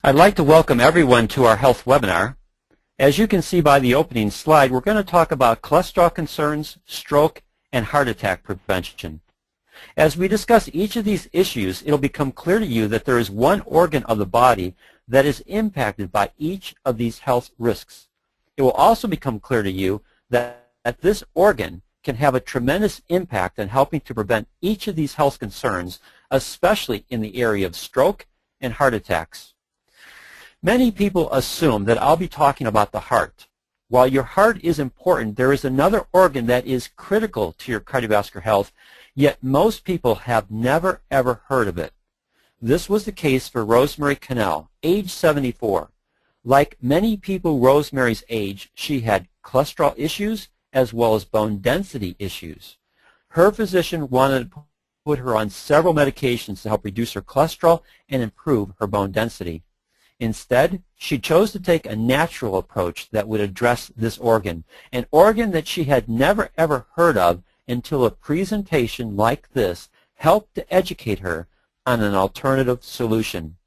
I'd like to welcome everyone to our health webinar. As you can see by the opening slide, we're going to talk about cholesterol concerns, stroke, and heart attack prevention. As we discuss each of these issues, it'll become clear to you that there is one organ of the body that is impacted by each of these health risks. It will also become clear to you that this organ can have a tremendous impact in helping to prevent each of these health concerns, especially in the area of stroke and heart attacks. Many people assume that I'll be talking about the heart. While your heart is important, there is another organ that is critical to your cardiovascular health, yet most people have never ever heard of it. This was the case for Rosemary Cannell, age 74. Like many people Rosemary's age, she had cholesterol issues as well as bone density issues. Her physician wanted to put her on several medications to help reduce her cholesterol and improve her bone density. Instead, she chose to take a natural approach that would address this organ, an organ that she had never ever heard of until a presentation like this helped to educate her on an alternative solution.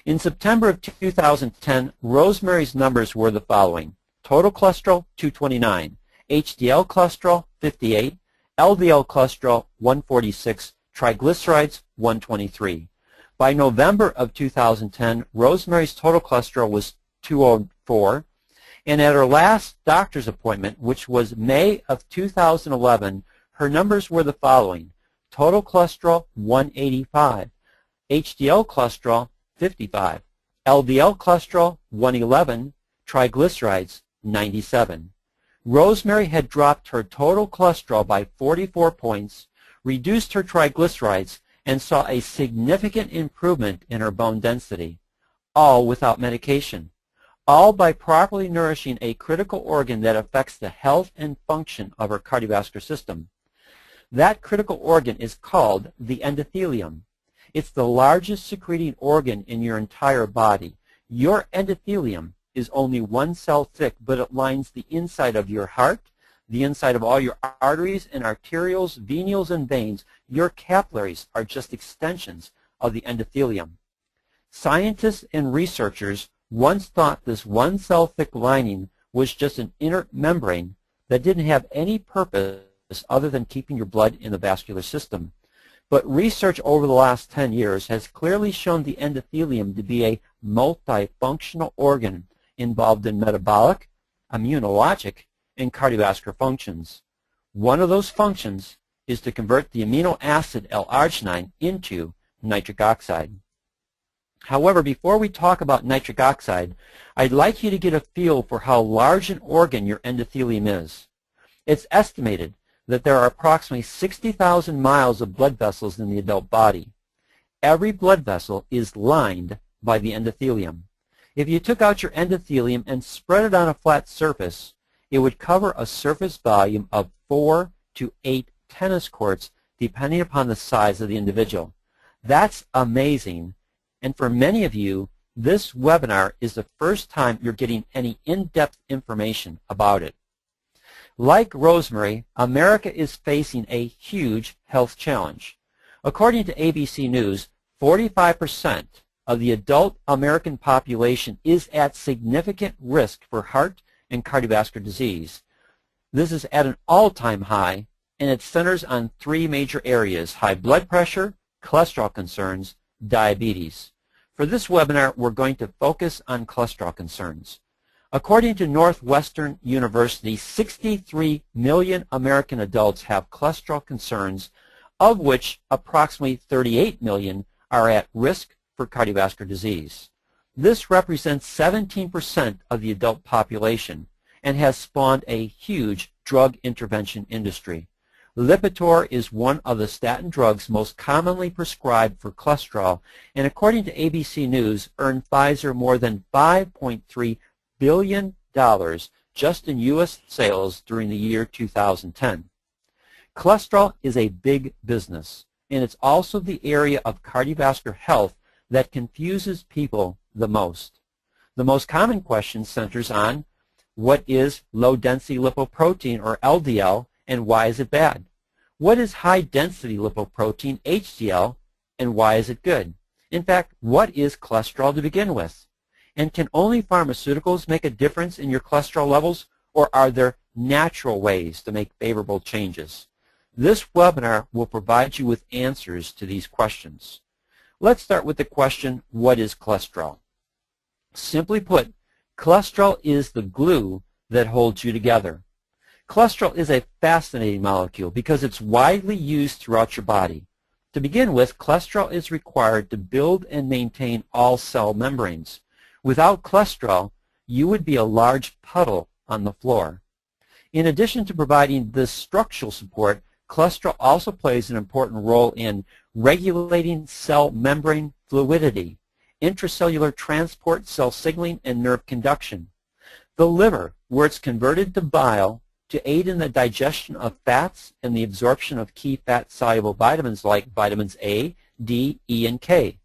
In September of 2010, Rosemary's numbers were the following: total cholesterol 229, HDL cholesterol 58, LDL cholesterol 146, triglycerides 123. By November of 2010, Rosemary's total cholesterol was 204, and at her last doctor's appointment, which was May of 2011, her numbers were the following: total cholesterol 185, HDL cholesterol 55, LDL cholesterol 111, triglycerides 97. Rosemary had dropped her total cholesterol by 44 points, reduced her triglycerides, and saw a significant improvement in her bone density, all without medication, all by properly nourishing a critical organ that affects the health and function of her cardiovascular system. That critical organ is called the endothelium. It's the largest secreting organ in your entire body. Your endothelium is only one cell thick, but it lines the inside of your heart, the inside of all your arteries and arterioles, venules, and veins. Your capillaries are just extensions of the endothelium. Scientists and researchers once thought this one cell thick lining was just an inert membrane that didn't have any purpose other than keeping your blood in the vascular system. But research over the last 10 years has clearly shown the endothelium to be a multifunctional organ involved in metabolic, immunologic, and cardiovascular functions. One of those functions is to convert the amino acid L-Arginine into nitric oxide. However, before we talk about nitric oxide, I'd like you to get a feel for how large an organ your endothelium is. It's estimated that there are approximately 60,000 miles of blood vessels in the adult body. Every blood vessel is lined by the endothelium. If you took out your endothelium and spread it on a flat surface, it would cover a surface volume of 4 to 8 tennis courts, depending upon the size of the individual. That's amazing, and for many of you, this webinar is the first time you're getting any in-depth information about it. Like Rosemary, America is facing a huge health challenge. According to ABC News, 45% of the adult American population is at significant risk for heart and cardiovascular disease. This is at an all-time high, and it centers on three major areas: high blood pressure, cholesterol concerns, diabetes. For this webinar, we're going to focus on cholesterol concerns. According to Northwestern University, 63 million American adults have cholesterol concerns, of which approximately 38 million are at risk for cardiovascular disease. This represents 17% of the adult population and has spawned a huge drug intervention industry. Lipitor is one of the statin drugs most commonly prescribed for cholesterol, and according to ABC News, earned Pfizer more than $5.3 billion just in U.S. sales during the year 2010. Cholesterol is a big business, and it's also the area of cardiovascular health that confuses people the most. The most common question centers on what is low-density lipoprotein, or LDL, and why is it bad? What is high-density lipoprotein, HDL, and why is it good? In fact, what is cholesterol to begin with? And can only pharmaceuticals make a difference in your cholesterol levels, or are there natural ways to make favorable changes? This webinar will provide you with answers to these questions. Let's start with the question, what is cholesterol? Simply put, cholesterol is the glue that holds you together. Cholesterol is a fascinating molecule because it's widely used throughout your body. To begin with, cholesterol is required to build and maintain all cell membranes. Without cholesterol, you would be a large puddle on the floor. In addition to providing this structural support, cholesterol also plays an important role in regulating cell membrane fluidity, intracellular transport, cell signaling, and nerve conduction. The liver, where it's converted to bile to aid in the digestion of fats and the absorption of key fat-soluble vitamins like vitamins A, D, E, and K.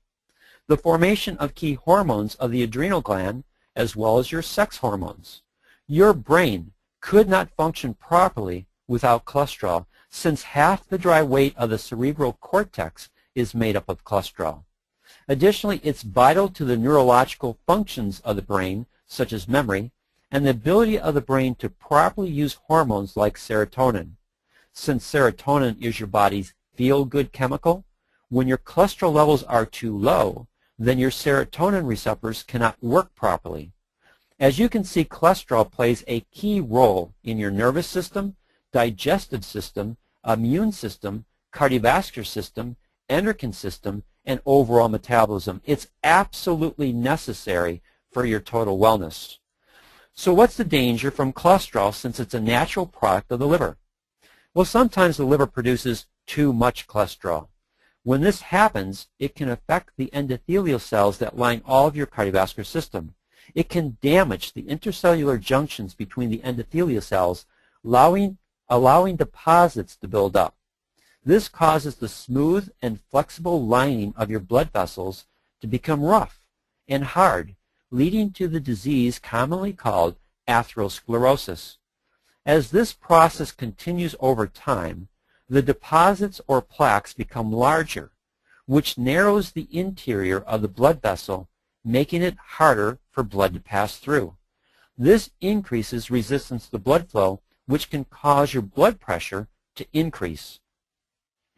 The formation of key hormones of the adrenal gland, as well as your sex hormones. Your brain could not function properly without cholesterol, since half the dry weight of the cerebral cortex is made up of cholesterol. Additionally, it's vital to the neurological functions of the brain, such as memory, and the ability of the brain to properly use hormones like serotonin. Since serotonin is your body's feel-good chemical, when your cholesterol levels are too low, then your serotonin receptors cannot work properly. As you can see, cholesterol plays a key role in your nervous system, digestive system, immune system, cardiovascular system, endocrine system, and overall metabolism. It's absolutely necessary for your total wellness. So what's the danger from cholesterol, since it's a natural product of the liver? Well, sometimes the liver produces too much cholesterol. When this happens, it can affect the endothelial cells that line all of your cardiovascular system. It can damage the intercellular junctions between the endothelial cells, allowing deposits to build up. This causes the smooth and flexible lining of your blood vessels to become rough and hard, leading to the disease commonly called atherosclerosis. As this process continues over time, the deposits or plaques become larger, which narrows the interior of the blood vessel, making it harder for blood to pass through. This increases resistance to blood flow, which can cause your blood pressure to increase.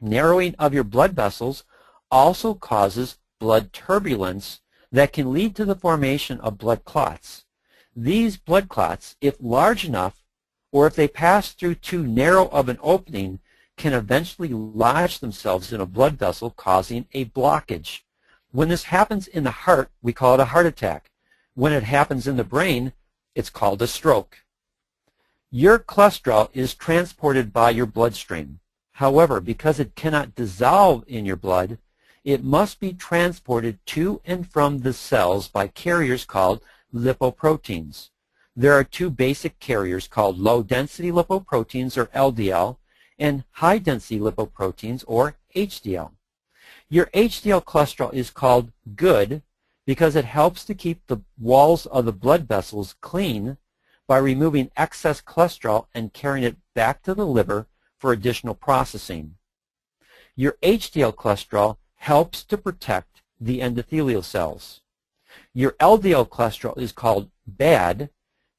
Narrowing of your blood vessels also causes blood turbulence that can lead to the formation of blood clots. These blood clots, if large enough, or if they pass through too narrow of an opening, can eventually lodge themselves in a blood vessel, causing a blockage. When this happens in the heart, we call it a heart attack. When it happens in the brain, it's called a stroke. Your cholesterol is transported by your bloodstream. However, because it cannot dissolve in your blood, it must be transported to and from the cells by carriers called lipoproteins. There are two basic carriers called low-density lipoproteins, or LDL, and high-density lipoproteins, or HDL. Your HDL cholesterol is called good because it helps to keep the walls of the blood vessels clean by removing excess cholesterol and carrying it back to the liver for additional processing. Your HDL cholesterol helps to protect the endothelial cells. Your LDL cholesterol is called bad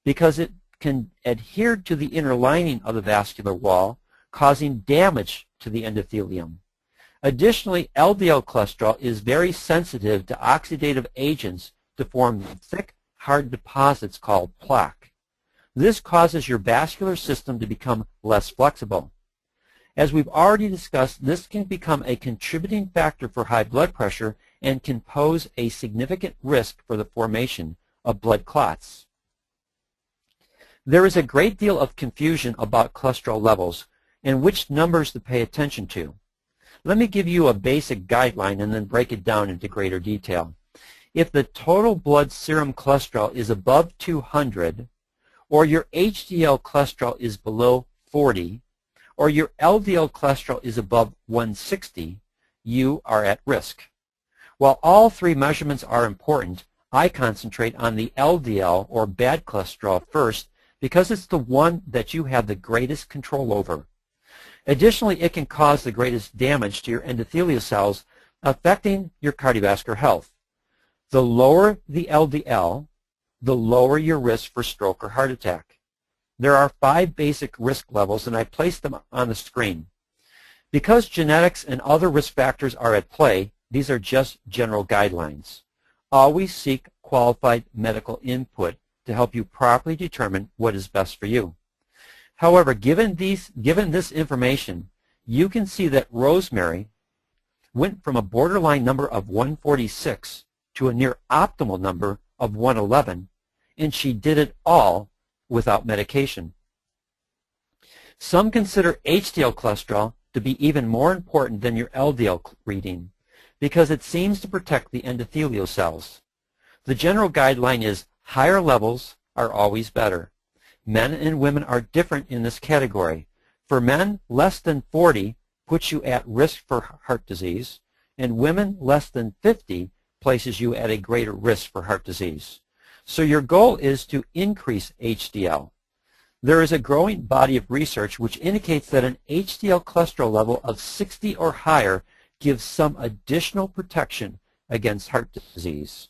because it can adhere to the inner lining of the vascular wall, causing damage to the endothelium. Additionally, LDL cholesterol is very sensitive to oxidative agents to form thick, hard deposits called plaque. This causes your vascular system to become less flexible. As we've already discussed, this can become a contributing factor for high blood pressure and can pose a significant risk for the formation of blood clots. There is a great deal of confusion about cholesterol levels and which numbers to pay attention to. Let me give you a basic guideline and then break it down into greater detail. If the total blood serum cholesterol is above 200, or your HDL cholesterol is below 40, or your LDL cholesterol is above 160, you are at risk. While all three measurements are important, I concentrate on the LDL, or bad cholesterol, first because it's the one that you have the greatest control over. Additionally, it can cause the greatest damage to your endothelial cells, affecting your cardiovascular health. The lower the LDL, the lower your risk for stroke or heart attack. There are 5 basic risk levels, and I placed them on the screen. Because genetics and other risk factors are at play, these are just general guidelines. Always seek qualified medical input to help you properly determine what is best for you. However, given this information, you can see that Rosemary went from a borderline number of 146 to a near optimal number of 111, and she did it all without medication. Some consider HDL cholesterol to be even more important than your LDL reading because it seems to protect the endothelial cells. The general guideline is higher levels are always better. Men and women are different in this category. For men, less than 40 puts you at risk for heart disease, and women less than 50 places you at a greater risk for heart disease. So your goal is to increase HDL. There is a growing body of research which indicates that an HDL cholesterol level of 60 or higher gives some additional protection against heart disease.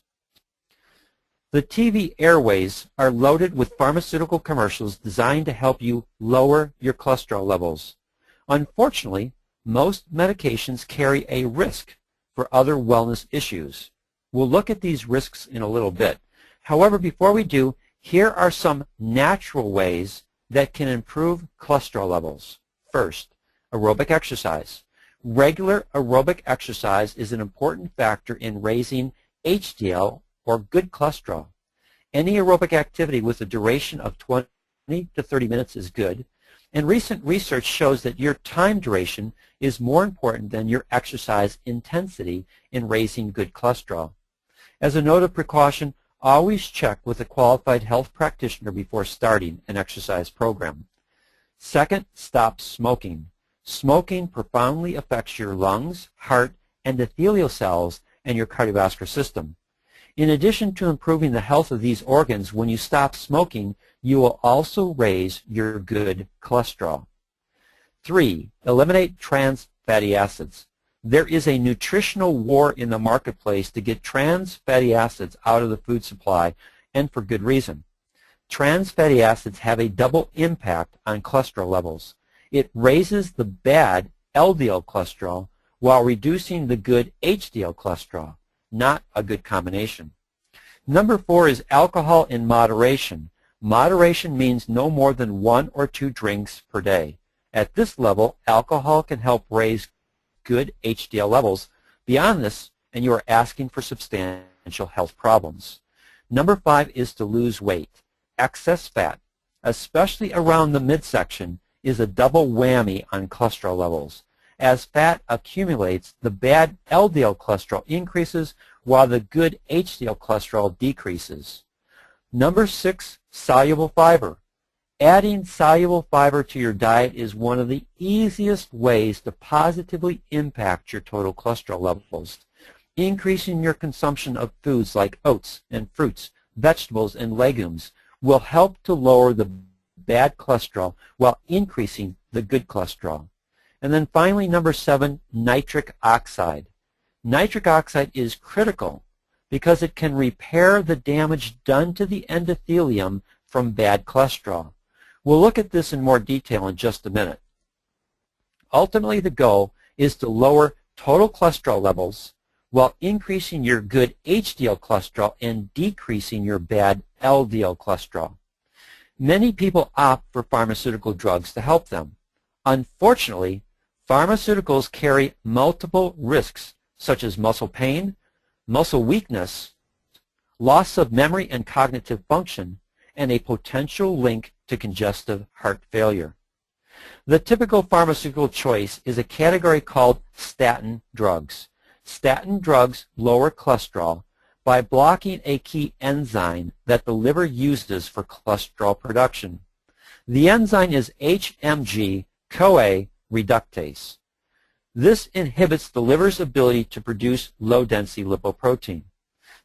The TV airways are loaded with pharmaceutical commercials designed to help you lower your cholesterol levels. Unfortunately, most medications carry a risk for other wellness issues. We'll look at these risks in a little bit. However, before we do, here are some natural ways that can improve cholesterol levels. First, aerobic exercise. Regular aerobic exercise is an important factor in raising HDL or good cholesterol. Any aerobic activity with a duration of 20 to 30 minutes is good, and recent research shows that your time duration is more important than your exercise intensity in raising good cholesterol. As a note of precaution, always check with a qualified health practitioner before starting an exercise program. Second, stop smoking. Smoking profoundly affects your lungs, heart, endothelial cells, and your cardiovascular system. In addition to improving the health of these organs, when you stop smoking, you will also raise your good cholesterol. 3. Eliminate trans fatty acids. There is a nutritional war in the marketplace to get trans fatty acids out of the food supply, and for good reason. Trans fatty acids have a double impact on cholesterol levels. It raises the bad LDL cholesterol while reducing the good HDL cholesterol. Not a good combination. Number 4 is alcohol in moderation. Moderation means no more than 1 or 2 drinks per day. At this level, alcohol can help raise good HDL levels. Beyond this, and you are asking for substantial health problems. Number 5 is to lose weight. Excess fat, especially around the midsection, is a double whammy on cholesterol levels. As fat accumulates, the bad LDL cholesterol increases while the good HDL cholesterol decreases. Number 6, soluble fiber. Adding soluble fiber to your diet is one of the easiest ways to positively impact your total cholesterol levels. Increasing your consumption of foods like oats and fruits, vegetables, and legumes will help to lower the bad cholesterol while increasing the good cholesterol. And then finally, number 7, nitric oxide. Nitric oxide is critical because it can repair the damage done to the endothelium from bad cholesterol. We'll look at this in more detail in just a minute. Ultimately, the goal is to lower total cholesterol levels while increasing your good HDL cholesterol and decreasing your bad LDL cholesterol. Many people opt for pharmaceutical drugs to help them. Unfortunately, pharmaceuticals carry multiple risks such as muscle pain, muscle weakness, loss of memory and cognitive function, and a potential link to congestive heart failure. The typical pharmaceutical choice is a category called statin drugs. Statin drugs lower cholesterol by blocking a key enzyme that the liver uses for cholesterol production. The enzyme is HMG-CoA reductase. This inhibits the liver's ability to produce low-density lipoprotein.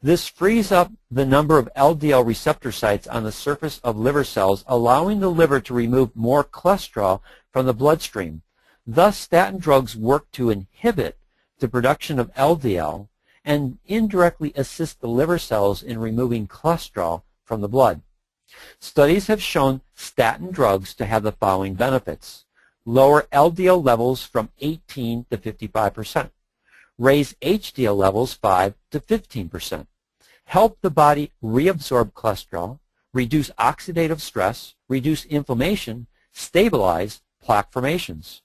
This frees up the number of LDL receptor sites on the surface of liver cells, allowing the liver to remove more cholesterol from the bloodstream. Thus, statin drugs work to inhibit the production of LDL and indirectly assist the liver cells in removing cholesterol from the blood. Studies have shown statin drugs to have the following benefits: lower LDL levels from 18 to 55%, raise HDL levels 5 to 15%, help the body reabsorb cholesterol, reduce oxidative stress, reduce inflammation, stabilize plaque formations.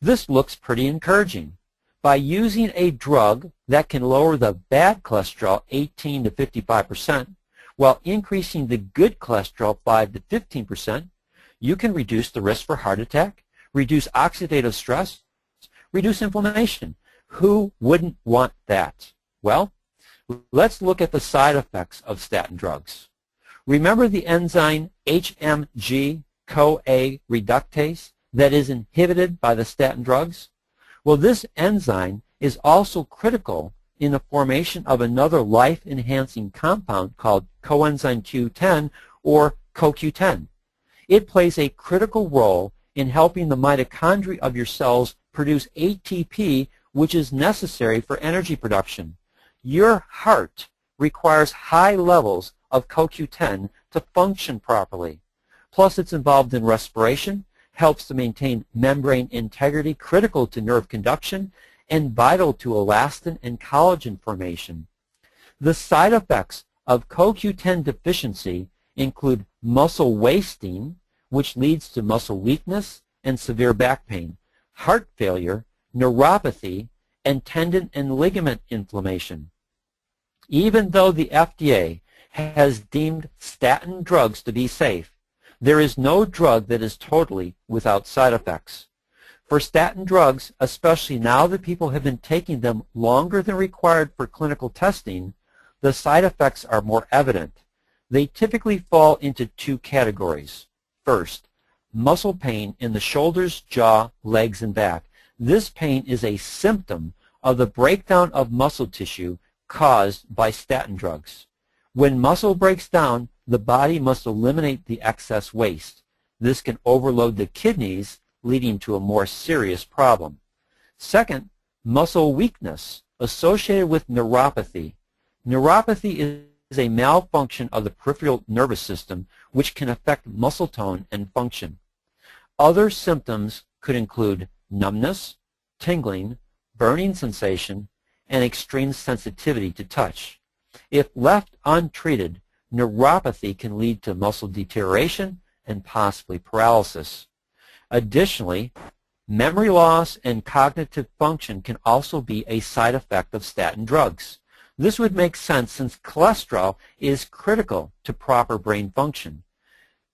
This looks pretty encouraging. By using a drug that can lower the bad cholesterol 18 to 55% while increasing the good cholesterol 5 to 15%, you can reduce the risk for heart attack, reduce oxidative stress, reduce inflammation. Who wouldn't want that? Well, let's look at the side effects of statin drugs. Remember the enzyme HMG-CoA reductase that is inhibited by the statin drugs? Well, this enzyme is also critical in the formation of another life-enhancing compound called coenzyme Q10 or CoQ10. It plays a critical role in helping the mitochondria of your cells produce ATP, which is necessary for energy production. Your heart requires high levels of CoQ10 to function properly. Plus, it's involved in respiration, helps to maintain membrane integrity, critical to nerve conduction, and vital to elastin and collagen formation. The side effects of CoQ10 deficiency include muscle wasting, which leads to muscle weakness and severe back pain, heart failure, neuropathy, and tendon and ligament inflammation. Even though the FDA has deemed statin drugs to be safe, there is no drug that is totally without side effects. For statin drugs, especially now that people have been taking them longer than required for clinical testing, the side effects are more evident. They typically fall into two categories. First, muscle pain in the shoulders, jaw, legs, and back. This pain is a symptom of the breakdown of muscle tissue caused by statin drugs. When muscle breaks down, the body must eliminate the excess waste. This can overload the kidneys, leading to a more serious problem. Second, muscle weakness associated with neuropathy. Neuropathy is a malfunction of the peripheral nervous system which can affect muscle tone and function. Other symptoms could include numbness, tingling, burning sensation, and extreme sensitivity to touch. If left untreated, neuropathy can lead to muscle deterioration and possibly paralysis. Additionally, memory loss and cognitive function can also be a side effect of statin drugs. This would make sense since cholesterol is critical to proper brain function.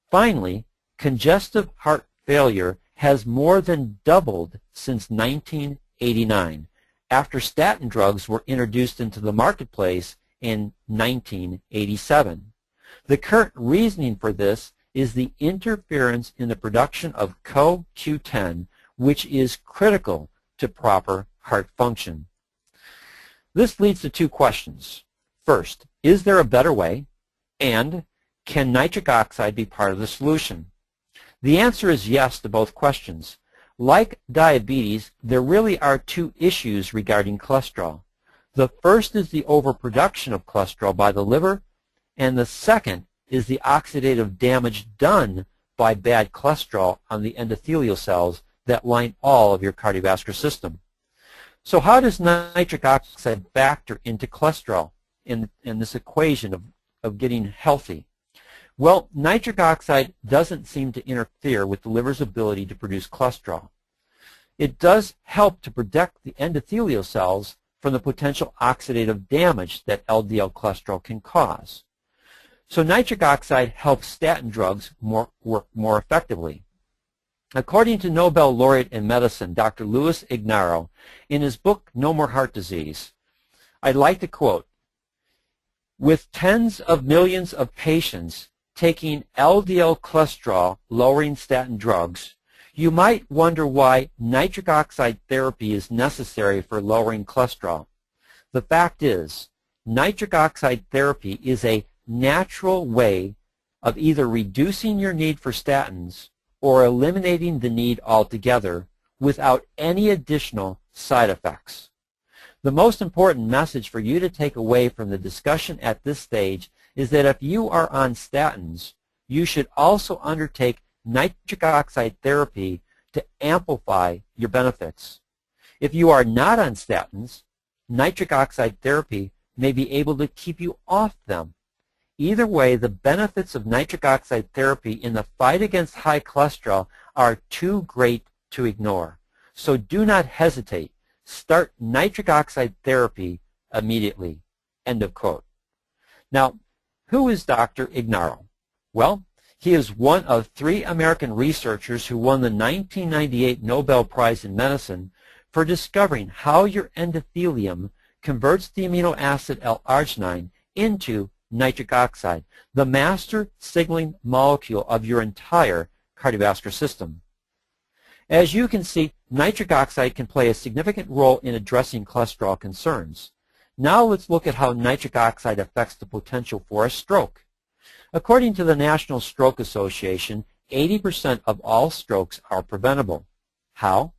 Finally, congestive heart failure has more than doubled since 1989, after statin drugs were introduced into the marketplace in 1987. The current reasoning for this is the interference in the production of CoQ10, which is critical to proper heart function. This leads to two questions. First, is there a better way? And can nitric oxide be part of the solution? The answer is yes to both questions. Like diabetes, there really are two issues regarding cholesterol. The first is the overproduction of cholesterol by the liver, and the second is the oxidative damage done by bad cholesterol on the endothelial cells that line all of your cardiovascular system. So how does nitric oxide factor into cholesterol in this equation of getting healthy? Well, nitric oxide doesn't seem to interfere with the liver's ability to produce cholesterol. It does help to protect the endothelial cells from the potential oxidative damage that LDL cholesterol can cause. So nitric oxide helps statin drugs work more effectively. According to Nobel laureate in medicine, Dr. Luis Ignarro, in his book No More Heart Disease, I'd like to quote, "With tens of millions of patients taking LDL cholesterol lowering statin drugs, you might wonder why nitric oxide therapy is necessary for lowering cholesterol. The fact is, nitric oxide therapy is a natural way of either reducing your need for statins or eliminating the need altogether without any additional side effects." The most important message for you to take away from the discussion at this stage is that if you are on statins, you should also undertake nitric oxide therapy to amplify your benefits. If you are not on statins, nitric oxide therapy may be able to keep you off them. Either way, the benefits of nitric oxide therapy in the fight against high cholesterol are too great to ignore. So do not hesitate. Start nitric oxide therapy immediately. End of quote. Now, who is Dr. Ignarro? Well, he is one of 3 American researchers who won the 1998 Nobel Prize in Medicine for discovering how your endothelium converts the amino acid L-Arginine into nitric oxide, the master signaling molecule of your entire cardiovascular system. As you can see, nitric oxide can play a significant role in addressing cholesterol concerns. Now let's look at how nitric oxide affects the potential for a stroke. According to the National Stroke Association, 80% of all strokes are preventable. How?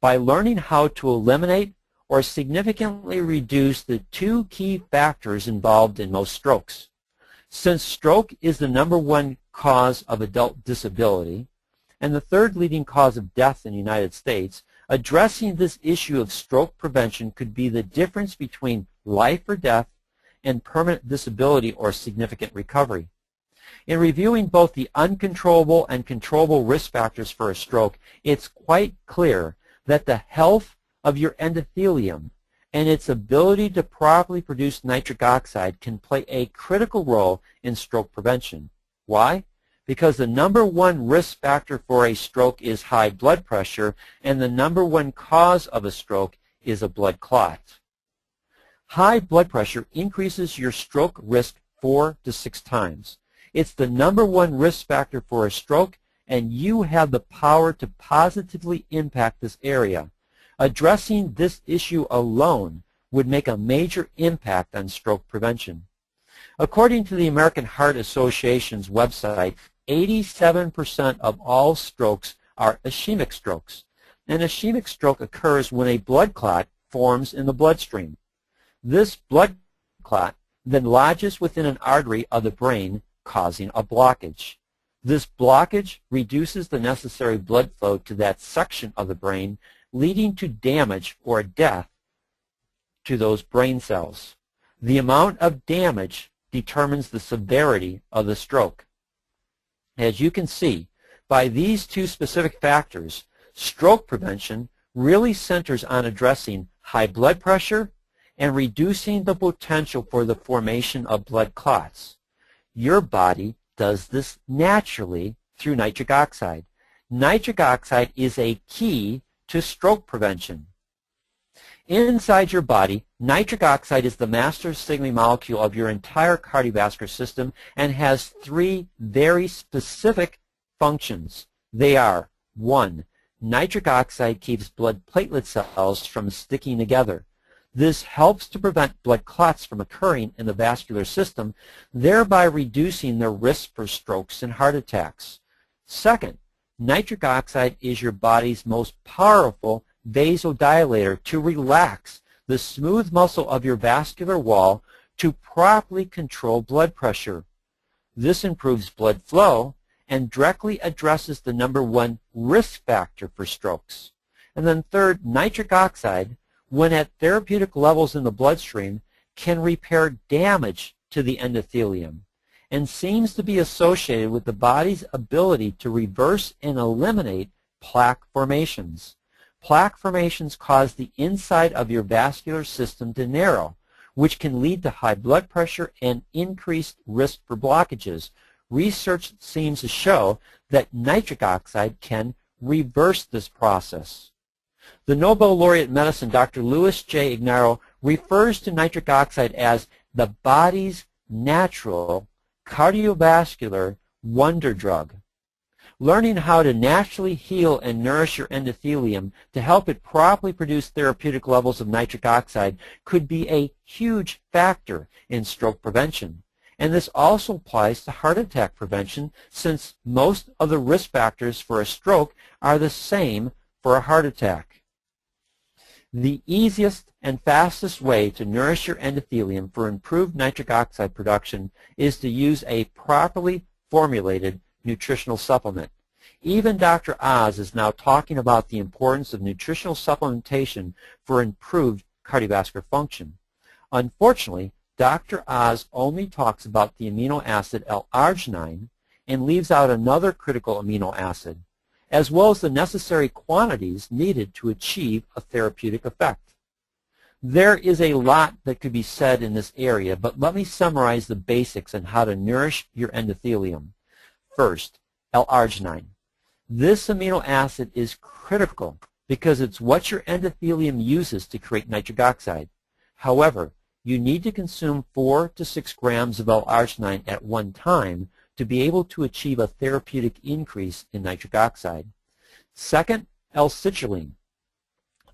By learning how to eliminate or significantly reduce the 2 key factors involved in most strokes. Since stroke is the #1 cause of adult disability and the 3rd leading cause of death in the United States, addressing this issue of stroke prevention could be the difference between life or death and permanent disability or significant recovery. In reviewing both the uncontrollable and controllable risk factors for a stroke, it's quite clear that the health of your endothelium and its ability to properly produce nitric oxide can play a critical role in stroke prevention. Why? Because the #1 risk factor for a stroke is high blood pressure, and the #1 cause of a stroke is a blood clot. High blood pressure increases your stroke risk 4 to 6 times. It's the #1 risk factor for a stroke, and you have the power to positively impact this area. Addressing this issue alone would make a major impact on stroke prevention. According to the American Heart Association's website, 87% of all strokes are ischemic strokes. An ischemic stroke occurs when a blood clot forms in the bloodstream. This blood clot then lodges within an artery of the brain, causing a blockage. This blockage reduces the necessary blood flow to that section of the brain, leading to damage or death to those brain cells. The amount of damage determines the severity of the stroke. As you can see, by these 2 specific factors, stroke prevention really centers on addressing high blood pressure and reducing the potential for the formation of blood clots. Your body does this naturally through nitric oxide. Nitric oxide is a key to stroke prevention. Inside your body, nitric oxide is the master signaling molecule of your entire cardiovascular system and has 3 very specific functions. They are: 1. Nitric oxide keeps blood platelet cells from sticking together. This helps to prevent blood clots from occurring in the vascular system, thereby reducing the risk for strokes and heart attacks. 2nd, nitric oxide is your body's most powerful vasodilator to relax the smooth muscle of your vascular wall to properly control blood pressure. This improves blood flow and directly addresses the #1 risk factor for strokes. And then 3rd, nitric oxide, when at therapeutic levels in the bloodstream, can repair damage to the endothelium and seems to be associated with the body's ability to reverse and eliminate plaque formations. Plaque formations cause the inside of your vascular system to narrow, which can lead to high blood pressure and increased risk for blockages. Research seems to show that nitric oxide can reverse this process. The Nobel laureate in medicine, Dr. Louis J. Ignarro, refers to nitric oxide as the body's natural cardiovascular wonder drug. Learning how to naturally heal and nourish your endothelium to help it properly produce therapeutic levels of nitric oxide could be a huge factor in stroke prevention. And this also applies to heart attack prevention, since most of the risk factors for a stroke are the same for a heart attack. The easiest and fastest way to nourish your endothelium for improved nitric oxide production is to use a properly formulated nutritional supplement. Even Dr. Oz is now talking about the importance of nutritional supplementation for improved cardiovascular function. Unfortunately, Dr. Oz only talks about the amino acid L-Arginine and leaves out another critical amino acid, as well as the necessary quantities needed to achieve a therapeutic effect. There is a lot that could be said in this area, but let me summarize the basics on how to nourish your endothelium. First, L-Arginine. This amino acid is critical because it's what your endothelium uses to create nitric oxide. However, you need to consume 4 to 6 grams of L-Arginine at one time to be able to achieve a therapeutic increase in nitric oxide. Second, L-Citrulline.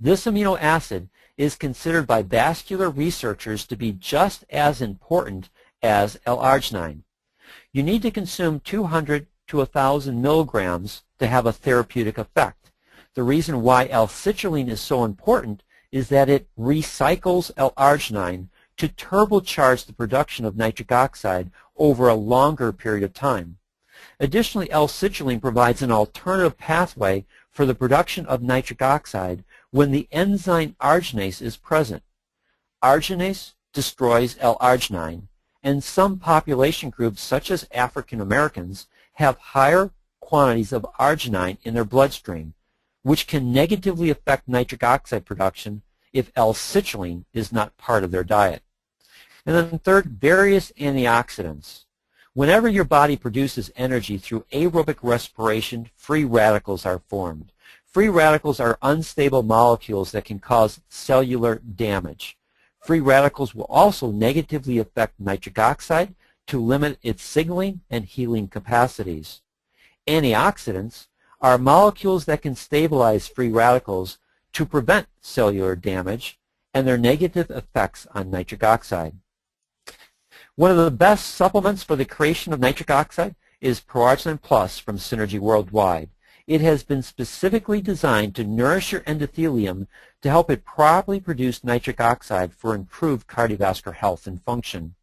This amino acid is considered by vascular researchers to be just as important as L-Arginine. You need to consume 200 to 1,000 milligrams to have a therapeutic effect. The reason why L-Citrulline is so important is that it recycles L-Arginine to turbocharge the production of nitric oxide over a longer period of time. Additionally, L-Citrulline provides an alternative pathway for the production of nitric oxide when the enzyme arginase is present. Arginase destroys L-Arginine, and some population groups, such as African Americans, have higher quantities of arginine in their bloodstream, which can negatively affect nitric oxide production if L-Citrulline is not part of their diet. And then third, various antioxidants. Whenever your body produces energy through aerobic respiration, free radicals are formed. Free radicals are unstable molecules that can cause cellular damage. Free radicals will also negatively affect nitric oxide to limit its signaling and healing capacities. Antioxidants are molecules that can stabilize free radicals to prevent cellular damage and their negative effects on nitric oxide. One of the best supplements for the creation of nitric oxide is Pro-Arginine Plus from Synergy Worldwide. It has been specifically designed to nourish your endothelium to help it properly produce nitric oxide for improved cardiovascular health and function.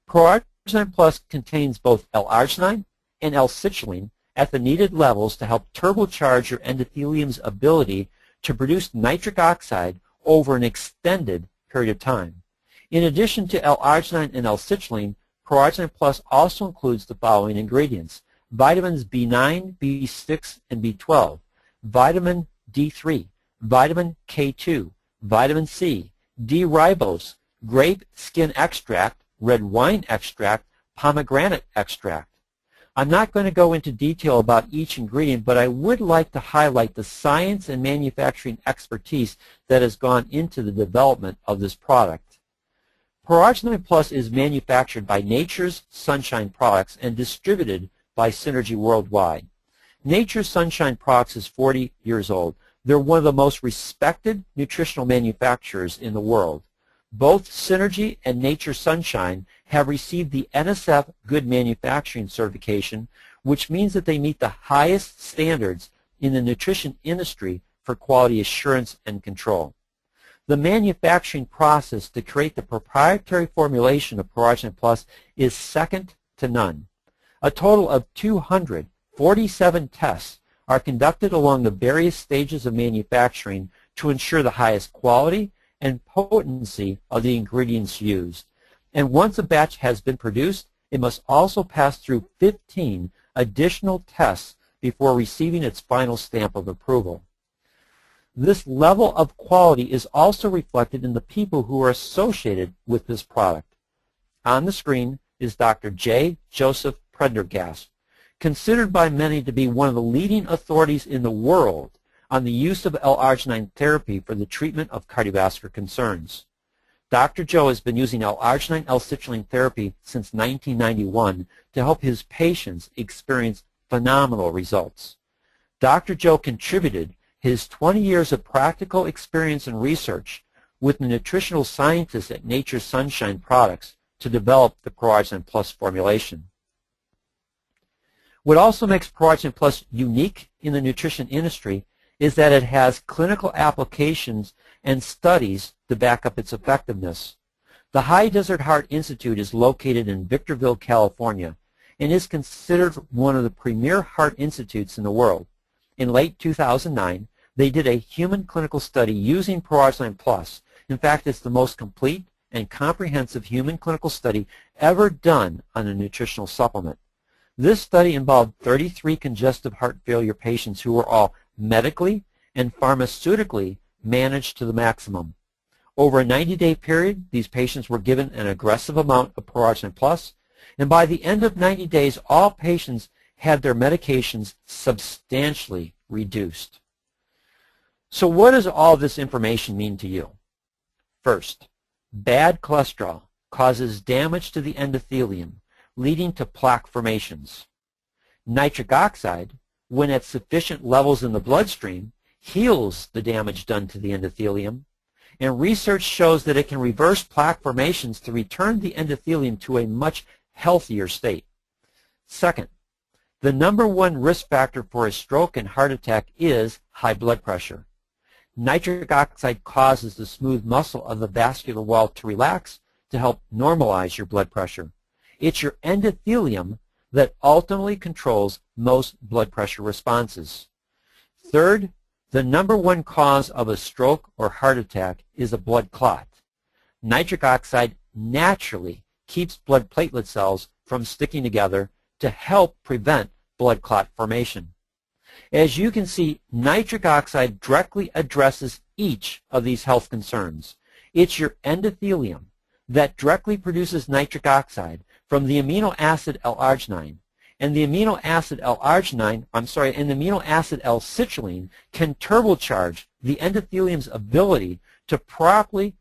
Pro-Arginine Plus contains both L-Arginine and L-Citrulline at the needed levels to help turbocharge your endothelium's ability to produce nitric oxide over an extended period of time. In addition to L-Arginine and L-Citrulline, Pro-Arginine Plus also includes the following ingredients: vitamins B9, B6, and B12, vitamin D3, vitamin K2, vitamin C, D-ribose, grape skin extract, red wine extract, pomegranate extract. I'm not going to go into detail about each ingredient, but I would like to highlight the science and manufacturing expertise that has gone into the development of this product. Pro-Arginine Plus is manufactured by Nature's Sunshine Products and distributed by Synergy Worldwide. Nature's Sunshine Products is 40 years old. They're one of the most respected nutritional manufacturers in the world. Both Synergy and Nature's Sunshine have received the NSF Good Manufacturing certification, which means that they meet the highest standards in the nutrition industry for quality assurance and control. The manufacturing process to create the proprietary formulation of Pro-Arginine Plus is second to none. A total of 247 tests are conducted along the various stages of manufacturing to ensure the highest quality and potency of the ingredients used. And once a batch has been produced, it must also pass through 15 additional tests before receiving its final stamp of approval. This level of quality is also reflected in the people who are associated with this product. On the screen is Dr. J. Joseph Prendergast, considered by many to be one of the leading authorities in the world on the use of L-Arginine therapy for the treatment of cardiovascular concerns. Dr. Joe has been using L-Arginine L-Citrulline therapy since 1991 to help his patients experience phenomenal results. Dr. Joe contributed his 20 years of practical experience and research with the nutritional scientists at Nature's Sunshine Products to develop the Pro-Arginine Plus formulation. What also makes Pro-Arginine Plus unique in the nutrition industry is that it has clinical applications and studies to back up its effectiveness. The High Desert Heart Institute is located in Victorville, California, and is considered one of the premier heart institutes in the world. In late 2009, they did a human clinical study using Pro-Arginine Plus. In fact, it's the most complete and comprehensive human clinical study ever done on a nutritional supplement. This study involved 33 congestive heart failure patients who were all medically and pharmaceutically managed to the maximum. Over a 90-day period, these patients were given an aggressive amount of Pro-Arginine Plus, and by the end of 90 days, all patients had their medications substantially reduced. So what does all this information mean to you? First, bad cholesterol causes damage to the endothelium, leading to plaque formations. Nitric oxide, when at sufficient levels in the bloodstream, heals the damage done to the endothelium, and research shows that it can reverse plaque formations to return the endothelium to a much healthier state. Second, the #1 risk factor for a stroke and heart attack is high blood pressure. Nitric oxide causes the smooth muscle of the vascular wall to relax to help normalize your blood pressure. It's your endothelium that ultimately controls most blood pressure responses. Third, the #1 cause of a stroke or heart attack is a blood clot. Nitric oxide naturally keeps blood platelet cells from sticking together to help prevent blood clot formation. As you can see, nitric oxide directly addresses each of these health concerns. It's your endothelium that directly produces nitric oxide from the amino acid L-Arginine, and the amino acid L-Citrulline can turbocharge the endothelium's ability to properly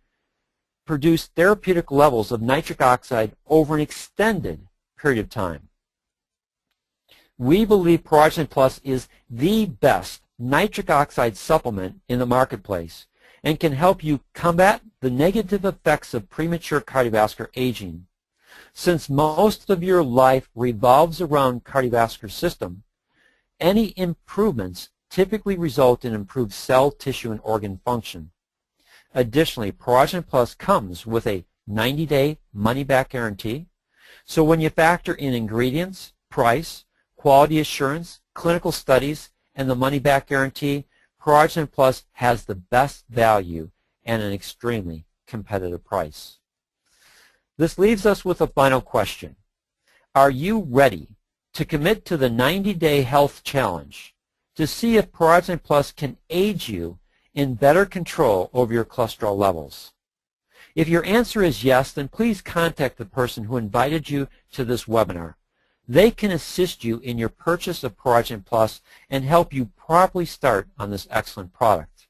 produce therapeutic levels of nitric oxide over an extended period of time. We believe Pro-Arginine Plus is the best nitric oxide supplement in the marketplace and can help you combat the negative effects of premature cardiovascular aging. Since most of your life revolves around cardiovascular system, any improvements typically result in improved cell, tissue, and organ function. Additionally, Pro-Arginine Plus comes with a 90-day money-back guarantee. So when you factor in ingredients, price, quality assurance, clinical studies, and the money-back guarantee, Pro-Arginine Plus has the best value and an extremely competitive price. This leaves us with a final question. Are you ready to commit to the 90-day health challenge to see if Pro-Arginine Plus can aid you in better control over your cholesterol levels? If your answer is yes, then please contact the person who invited you to this webinar. They can assist you in your purchase of Pro-Arginine Plus and help you properly start on this excellent product.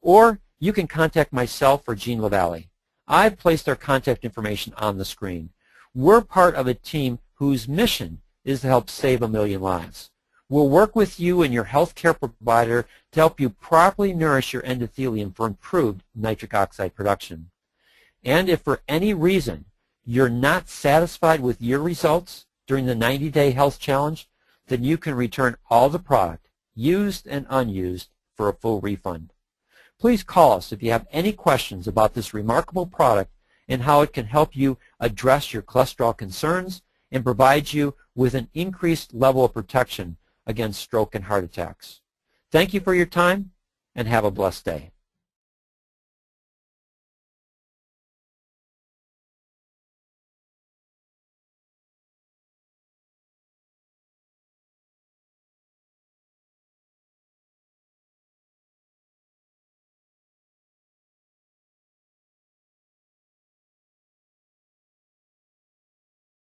Or you can contact myself or Jean LaValle. I've placed our contact information on the screen. We're part of a team whose mission is to help save 1 million lives. We'll work with you and your healthcare provider to help you properly nourish your endothelium for improved nitric oxide production. And if for any reason you're not satisfied with your results during the 90-day health challenge, then you can return all the product, used and unused, for a full refund. Please call us if you have any questions about this remarkable product and how it can help you address your cholesterol concerns and provide you with an increased level of protection against stroke and heart attacks. Thank you for your time, and have a blessed day.